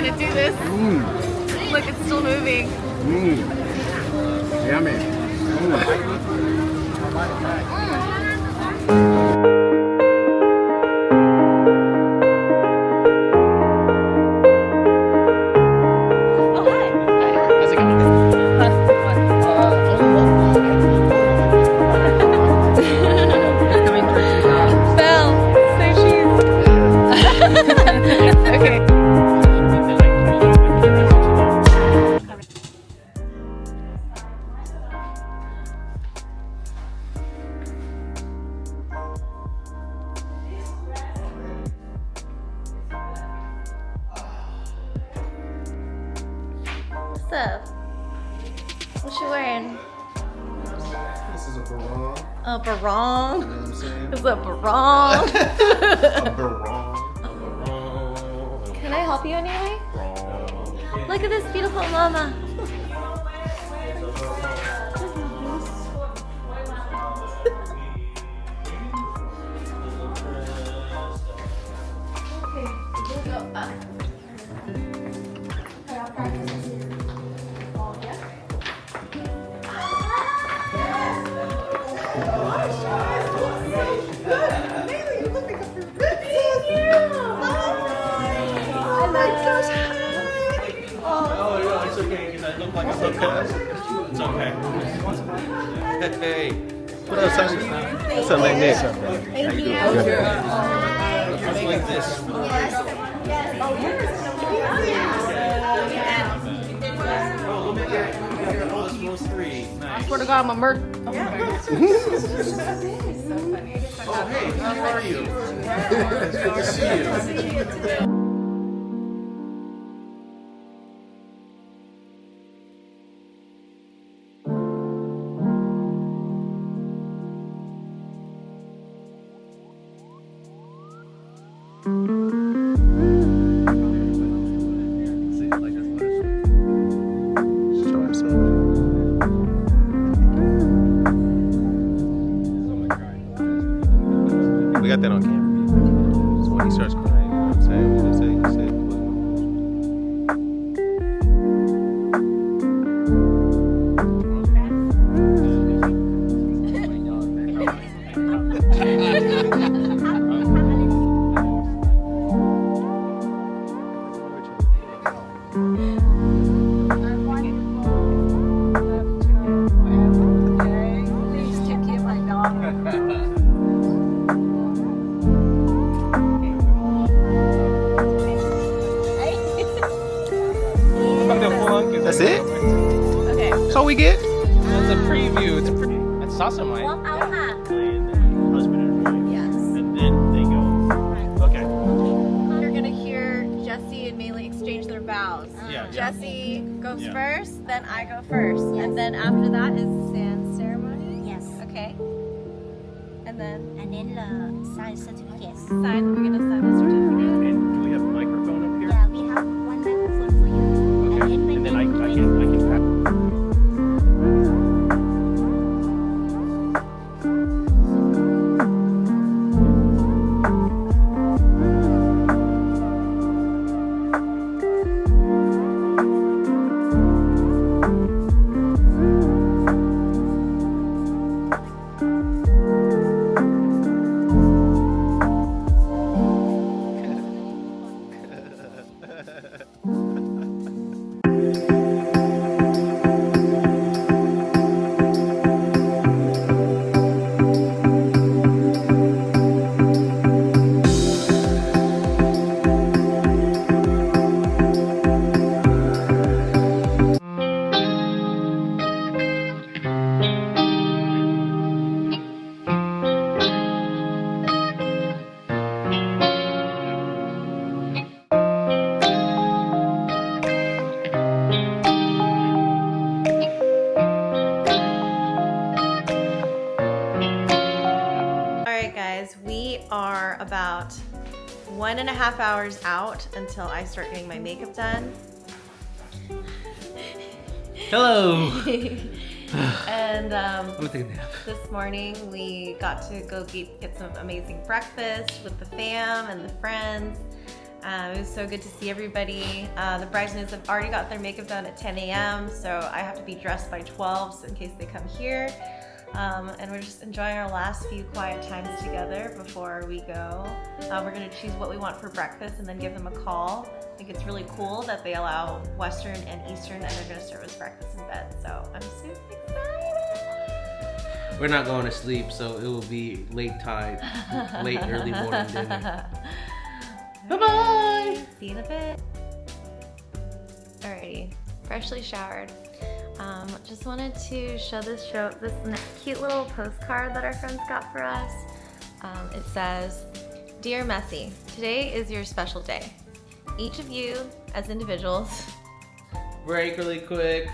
to do this. Look, it's still moving. Yummy. What's up? What you wearing? This is a barong. A barong? You know what I'm saying? It's a barong. A barong. Can I help you in any way? Look at this beautiful mama. It's okay. Hey. What up, Sasha? What's up, man? Nick? Thank you. Just like this. Osmo 3. I Nice. swear to God, I'm a merc. Oh, hey. How are you? It's good to see you. We got that on camera. So when he starts crying, you know what I'm saying? We just say, That's it? Okay. That's all we get? It's a preview. It's awesome, right? Walk out, huh? Husband and wife. Yes. And then they go. Okay. You're gonna hear Jessie and Maylee exchange their vows. Yeah. Jessie goes Yeah. first, then I go first. And then after that is sand ceremony? Yes. Okay. And then the sign certificate. sign, we're gonna sign the certificate. And do we have a microphone up here? Yeah, we have one microphone for you. Okay. And And then I can We are about 1.5 hours out until I start getting my makeup done. Hello. And I'm gonna take a nap. this morning we got to go get some amazing breakfast with the fam and the friends. It was so good to see everybody. The bridesmaids have already got their makeup done at 10 a.m. so I have to be dressed by 12 so in case they come here. And we're just enjoying our last few quiet times together before we go. We're gonna choose what we want for breakfast and then give them a call. I think it's really cool that they allow Western and Eastern and they're gonna serve us breakfast in bed. So I'm super excited. We're not going to sleep, so it will be late early morning dinner. Bye-bye! See you in a bit. Alrighty, freshly showered. Just wanted to show this cute little postcard that our friends got for us. It says, "Dear Messy, today is your special day. Each of you, as individuals..." Break really quick.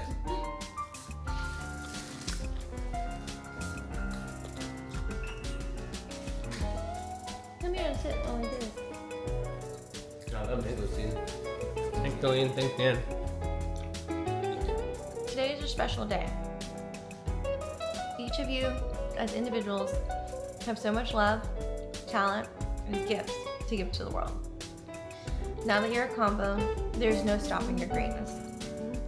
Come here and sit while we do this. I love mangosteen. Thanks, Dillian. Thanks, Dan. Today is your special day. Each of you, as individuals, have so much love, talent, and gifts to give to the world. Now that you're a combo, there's no stopping your greatness.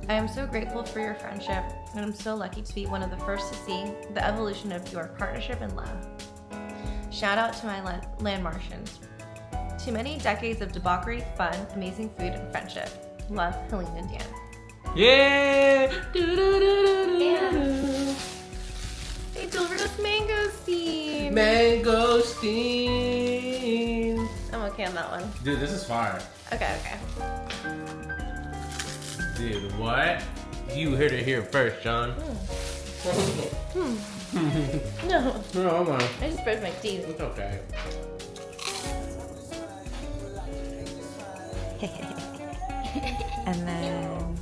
I am so grateful for your friendship, and I'm so lucky to be one of the first to see the evolution of your partnership and love. Shout out to my land Martians. To many decades of debauchery, fun, amazing food, and friendship. Love, Helene and Dan. Yeah! They delivered us mangosteen. Mangosteen! I'm okay on that one. Dude, this is fire. Okay. Dude, what? You heard it here first, John. No, No, I'm on. I just brushed my teeth. It's okay. And then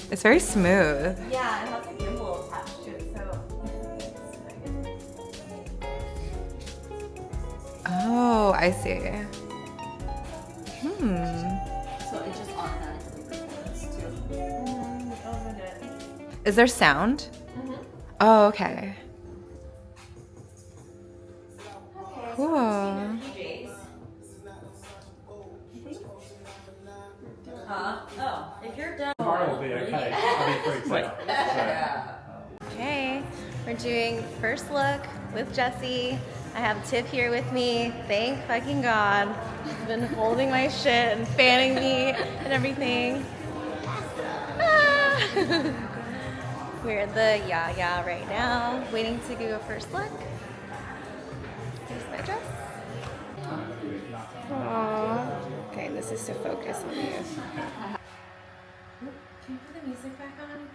it's very smooth. Yeah, it has a gimbal attached to it, so. Oh, I see. So it just automatically records too. Oh my god. Is there sound? Oh, okay. Cool. If you're done. Tomorrow will be okay. I'll be pretty excited. Okay, we're doing first look with Jessie. I have Tiff here with me. Thank fucking God. She's been holding my shit and fanning me and everything. Ah. We're at the Ya right now, waiting to do a first look. Here's my dress. Aww. Okay, this is to focus on you. Can you put the music back on?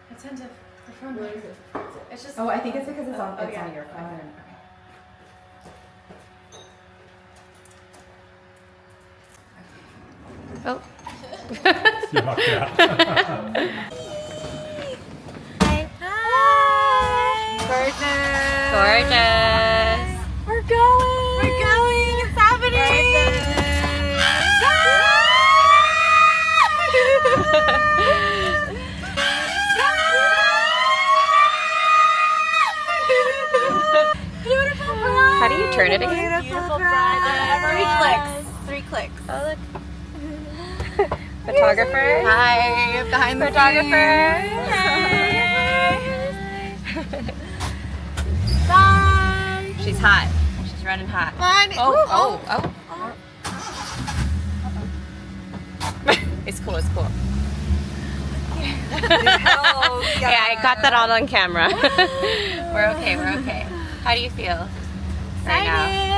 I tend to perform. It's just. Oh, I think it's because it's on. It's yeah. on your phone. Oh. Gorgeous. We're going. It's happening. Beautiful bride. How do you turn it again? Beautiful bride. 3 clicks. Oh, look. Photographer. Hi, behind the Photographer. Bye. She's hot. She's running hot. Bye. Oh. It's cool. Yeah, I got that all on camera. We're okay. How do you feel right now?